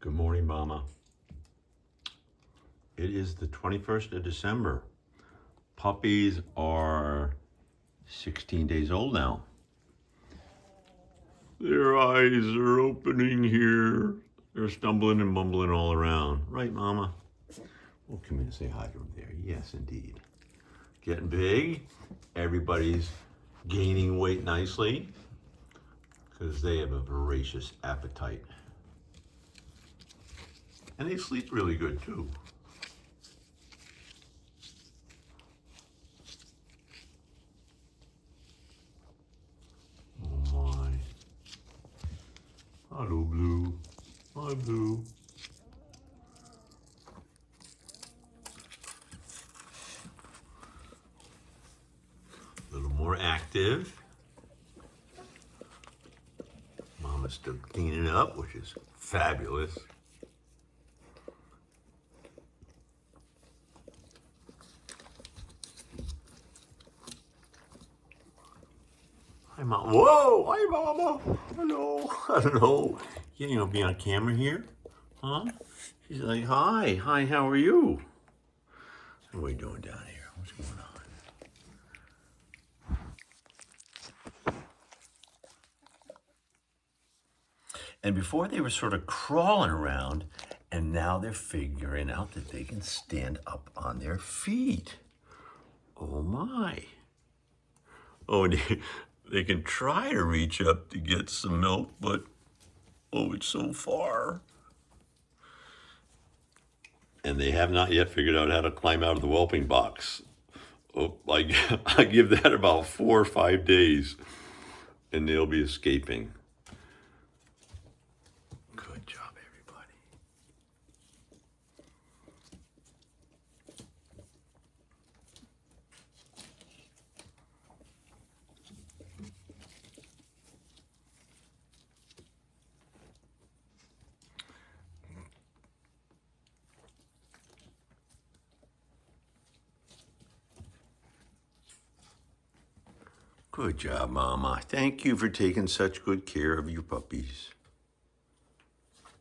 Good morning, Mama. It is the 21st of December. Puppies are 16 days old now. Their eyes are opening here. They're stumbling and mumbling all around. Right, Mama? We'll come in and say hi to them there. Yes, indeed. Getting big. Everybody's gaining weight nicely because they have a voracious appetite. And they sleep really good, too. Oh, my. Hello, Blue. Hi, Blue. A little more active. Mama's still cleaning up, which is fabulous. Hi, Mom. Whoa! Hi, Mama. Hello. Hello. You know, be on camera here, huh? She's like, hi. Hi, how are you? What are we doing down here? What's going on? And before they were sort of crawling around, and now they're figuring out that they can stand up on their feet. Oh, my. Oh, they can try to reach up to get some milk, but oh, it's so far. And they have not yet figured out how to climb out of the whelping box. Oh, I give that about 4 or 5 days, and they'll be escaping. Good job, everybody. Good job, Mama. Thank you for taking such good care of your puppies.